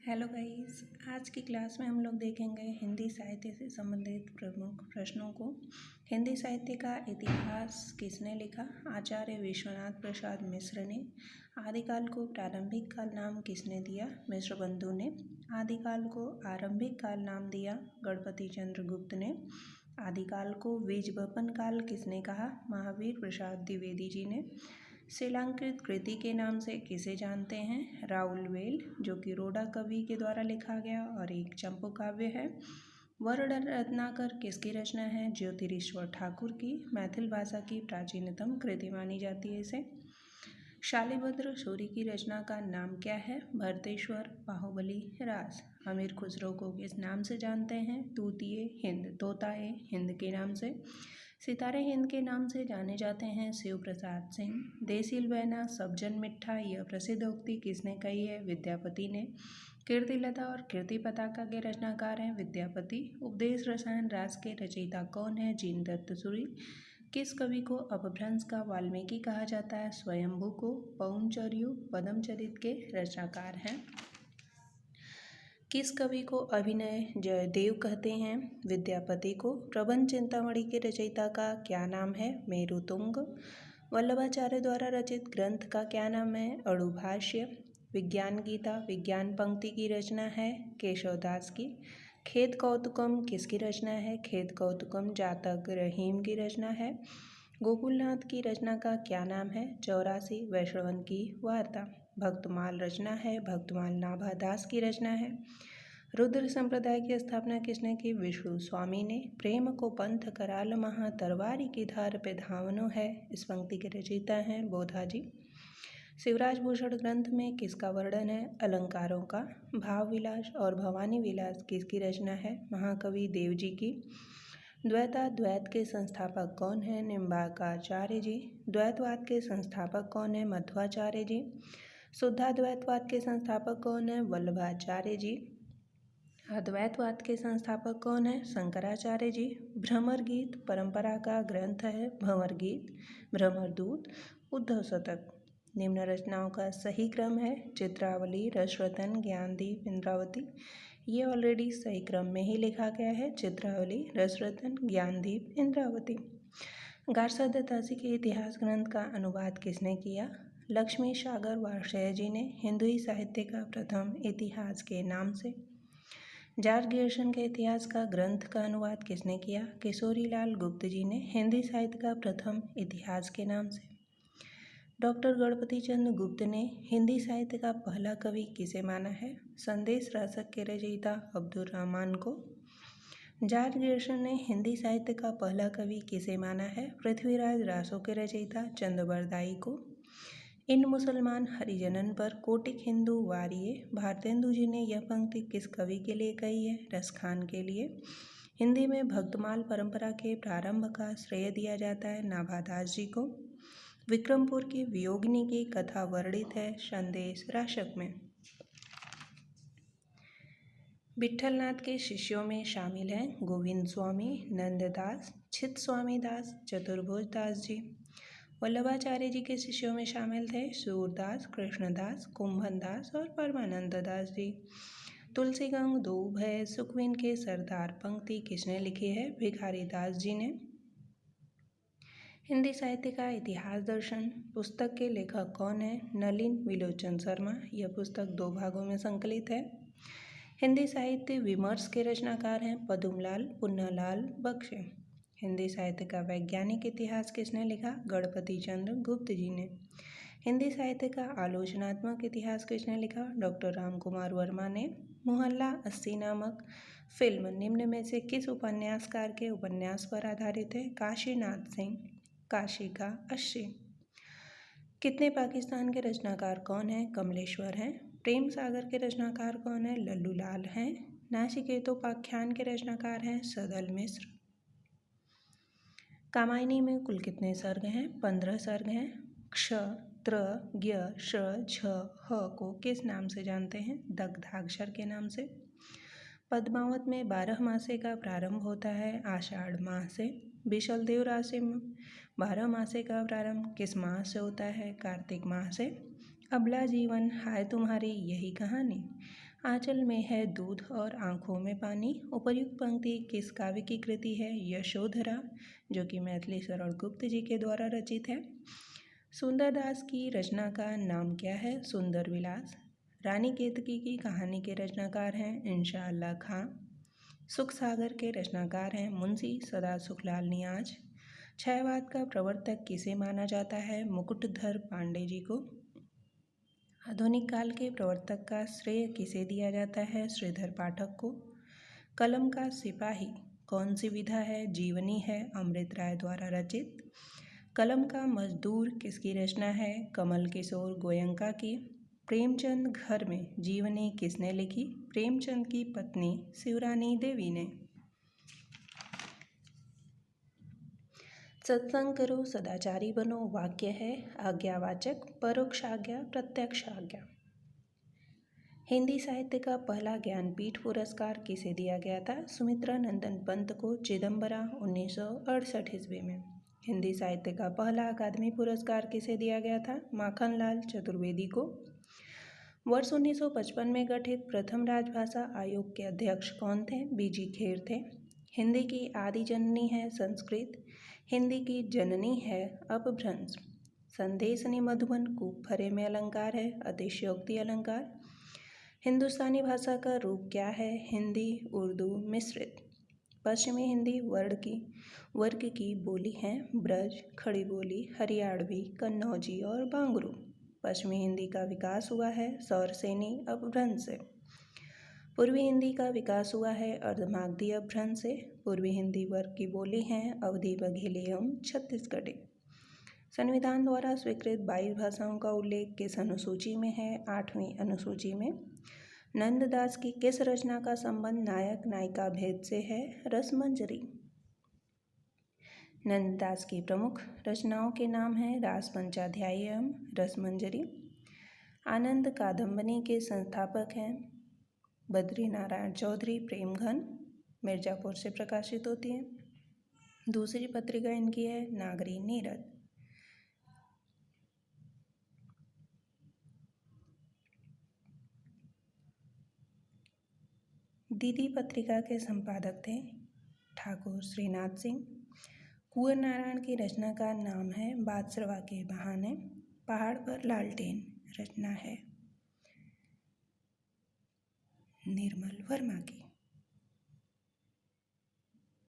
Hello guys. आज की class में हम लोग देखेंगे हिंदी साहित्य से संबंधित प्रमुख प्रश्नों को। हिंदी साहित्य का इतिहास किसने लिखा? आचार्य विश्वनाथ प्रसाद मिश्र ने। आदिकाल को प्रारंभिक काल नाम किसने दिया? मिश्र बंधु ने। आदिकाल को आरंभिक काल नाम दिया? गणपति चंद्र गुप्त ने। आदिकाल को बीजबपन काल किसने कहा? महावीर प्रसाद द्विवेदी जी ने। शिलांकृत कृति के नाम से किसे जानते हैं? राउलवेल, जो कि रोडा कवि के द्वारा लिखा गया और एक चंपू काव्य है। वर्ण रत्नाकर किसकी रचना है? ज्योतिरीश्वर ठाकुर की। मैथिल भाषा की प्राचीनतम कृति मानी जाती है इसे। शालिभद्र सूरी की रचना का नाम क्या है? भरतेश्वर बाहुबली रास। अमीर खुसरो को किस नाम से जानते हैं? तूतिए हिंद, तोताए हिंद के नाम से। सितारे हिंद के नाम से जाने जाते हैं शिव प्रसाद सिंह। देसिल बैना सब जन मिठा, यह प्रसिद्ध उक्ति किसने कही है? विद्यापति ने। कीर्तिलता और कीर्ति पताका के रचनाकार हैं विद्यापति। उपदेश रसायन रास के रचयिता कौन है? जिनदत्त सूरि। किस कवि को अपभ्रंश का वाल्मीकि कहा जाता है? स्वयंभू को। पौंचर्यु पद्मचरित के रचनाकार हैं। किस कवि को अभिनय जयदेव कहते हैं? विद्यापति को। प्रबंध चिंतामणि के रचयिता का क्या नाम है? मेरुतुंग। वल्लभाचार्य द्वारा रचित ग्रंथ का क्या नाम है? अणुभाष्य। विज्ञान गीता विज्ञान पंक्ति की रचना है केशवदास की। खेत कौतुकम किसकी रचना है? खेत कौतुकम जातक रहीम की रचना है। गोकुलनाथ की रचना का क्या नाम है? 84 वैष्णवन की वार्ता। भक्तमाल रचना है भक्तमाल नाभादास की रचना है। रुद्र संप्रदाय की स्थापना किसने की? विष्णु स्वामी ने। प्रेम को पंथ कराल महा, तरवारी की धार पे धावनो है, इस पंक्ति के रचयिता हैं बोधाजी। शिवराज भूषण ग्रंथ में किसका वर्णन है? अलंकारों का। भाव विलास और भवानी विलास किसकी रचना है? महाकवि देवजी की। द्वैताद्वैत के संस्थापक कौन है? निम्बार्काचार्य जी। द्वैतवाद के संस्थापक कौन है? मध्वाचार्य जी। शुद्धाद्वैतवाद के संस्थापक कौन है? वल्लभाचार्य जी। अद्वैतवाद के संस्थापक कौन है? शंकराचार्य जी। भ्रमर गीत परंपरा का ग्रंथ है भंवर गीत, भ्रमरदूत, उद्धव शतक। निम्न रचनाओं का सही क्रम है चित्रावली, रसरतन, ज्ञानदीप, इंद्रावती। ये ऑलरेडी सही क्रम में ही लिखा गया है, चित्रावली, रसरतन, ज्ञानदीप, इंद्रावती। गारसा दत्तासी के इतिहास ग्रंथ का अनुवाद किसने किया? लक्ष्मी सागर वार्ष्णेय जी ने। हिंदुई साहित्य का प्रथम इतिहास के नाम से। जॉर्ज ग्रियर्सन के इतिहास का ग्रंथ का अनुवाद किसने किया? किशोरीलाल गुप्त जी ने। हिंदी साहित्य का प्रथम इतिहास के नाम से। डॉक्टर गणपति चंद्र गुप्त ने हिंदी साहित्य का पहला कवि किसे माना है? संदेश रासक के रचयिता अब्दुल रहमान को। जॉर्ज ग्रियर्सन ने हिंदी साहित्य का पहला कवि किसे माना है? पृथ्वीराज रासो के रचयिता चंद्रबरदाई को। इन मुसलमान हरिजनन पर कोटिक हिंदू वारिये, भारतेंदु जी ने यह पंक्ति किस कवि के लिए कही है? रसखान के लिए। हिंदी में भक्तमाल परंपरा के प्रारंभ का श्रेय दिया जाता है नाभादास जी को। विक्रमपुर की वियोगिनी की कथा वर्णित है संदेश रासक में। विट्ठलनाथ के शिष्यों में शामिल हैं गोविंद स्वामी, नंददास, छित स्वामी दास, चतुर्भुज दास जी। वल्लभाचार्य जी के शिष्यों में शामिल थे सूरदास, कृष्णदास, कुंभनदास और परमानंद दास जी। तुलसीगंग दो भय सुखविन के सरदार पंक्ति किसने लिखी है? भिखारी दास जी ने। हिंदी साहित्य का इतिहास दर्शन पुस्तक के लेखक कौन है? नलिन विलोचन शर्मा। यह पुस्तक 2 भागों में संकलित है। हिंदी साहित्य विमर्श के रचनाकार हैं पदुमलाल पुन्नालाल बख्शे। हिंदी साहित्य का वैज्ञानिक इतिहास किसने लिखा? गणपति चंद्र गुप्त जी ने। हिंदी साहित्य का आलोचनात्मक इतिहास किसने लिखा? डॉक्टर राम कुमार वर्मा ने। मोहल्ला 80 नामक फिल्म निम्न में से किस उपन्यासकार के उपन्यास पर आधारित है? काशीनाथ सिंह। काशी का 80। कितने पाकिस्तान के रचनाकार कौन हैं? कमलेश्वर हैं। प्रेम सागर के रचनाकार कौन है? लल्लूलाल हैं। नाचिकेतोपाख्यान के रचनाकार हैं सदल मिश्र। कामायनी में कुल कितने सर्ग हैं? 15 सर्ग हैं। क्ष, त्र, ज्ञ, श, झ, ह को किस नाम से जानते हैं? दग्धाक्षर के नाम से। पद्मावत में 12 मासे का प्रारंभ होता है आषाढ़ माह से। विशलदेव राशि में 12 मासे का प्रारंभ किस माह से होता है? कार्तिक माह से। अबला जीवन हाय तुम्हारी यही कहानी आंचल में है दूध और आँखों में पानी। उपर्युक्त पंक्ति किस काव्य की कृति है? यशोधरा, जो कि मैथिली शरण गुप्त जी के द्वारा रचित है। सुंदरदास की रचना का नाम क्या है? सुंदर विलास। रानी केतकी की कहानी के रचनाकार हैं इंशाअल्लाह खां। सुख सागर के रचनाकार हैं मुंशी सदा सुखलाल नियाज। छायावाद का प्रवर्तक किसे माना जाता है? मुकुटधर पांडे जी को। आधुनिक काल के प्रवर्तक का श्रेय किसे दिया जाता है? श्रीधर पाठक को। कलम का सिपाही कौन सी विधा है? जीवनी है, अमृत राय द्वारा रचित। कलम का मजदूर किसकी रचना है? कमल किशोर गोयंका की। प्रेमचंद घर में जीवनी किसने लिखी? प्रेमचंद की पत्नी शिवरानी देवी ने। सत्संग करो सदाचारी बनो वाक्य है आज्ञावाचक, परोक्ष आज्ञा, प्रत्यक्ष आज्ञा। हिंदी साहित्य का पहला ज्ञानपीठ पुरस्कार किसे दिया गया था? सुमित्रा नंदन पंत को, चिदम्बरा 1968 ईस्वी में। हिंदी साहित्य का पहला अकादमी पुरस्कार किसे दिया गया था? माखनलाल चतुर्वेदी को। वर्ष 1955 में गठित प्रथम राजभाषा आयोग के अध्यक्ष कौन थे? बीजी खेर थे। हिंदी की आदि जननी है संस्कृत। हिंदी की जननी है अपभ्रंश। संदेशनी मधुबन कूप भरे में अलंकार है अतिशयोक्ति अलंकार। हिंदुस्तानी भाषा का रूप क्या है? हिंदी उर्दू मिश्रित। पश्चिमी हिंदी वर्ग की बोली हैं ब्रज, खड़ी बोली, हरियाणवी, कन्नौजी और बांगरू। पश्चिमी हिंदी का विकास हुआ है सौरसेनी अपभ्रंश से। पूर्वी हिंदी का विकास हुआ है अर्धमागधी अपभ्रंश से। पूर्वी हिंदी वर्ग की बोली हैं अवधी, बघेली एवं छत्तीसगढ़ी। संविधान द्वारा स्वीकृत 22 भाषाओं का उल्लेख किस अनुसूची में है? 8वीं अनुसूची में। नंददास की किस रचना का संबंध नायक नायिका भेद से है? रसमंजरी। नंददास की प्रमुख रचनाओं के नाम हैं रास पंचाध्यायी एवं रसमंजरी। आनंद कादंबनी के संस्थापक हैं बद्री नारायण चौधरी। प्रेमघन मिर्जापुर से प्रकाशित होती है। दूसरी पत्रिका इनकी है नागरी नीरद। दीदी पत्रिका के संपादक थे ठाकुर श्रीनाथ सिंह। कुंवर नारायण की रचना का नाम है बादशरवा के बहाने। पहाड़ पर लालटेन रचना है निर्मल वर्मा की।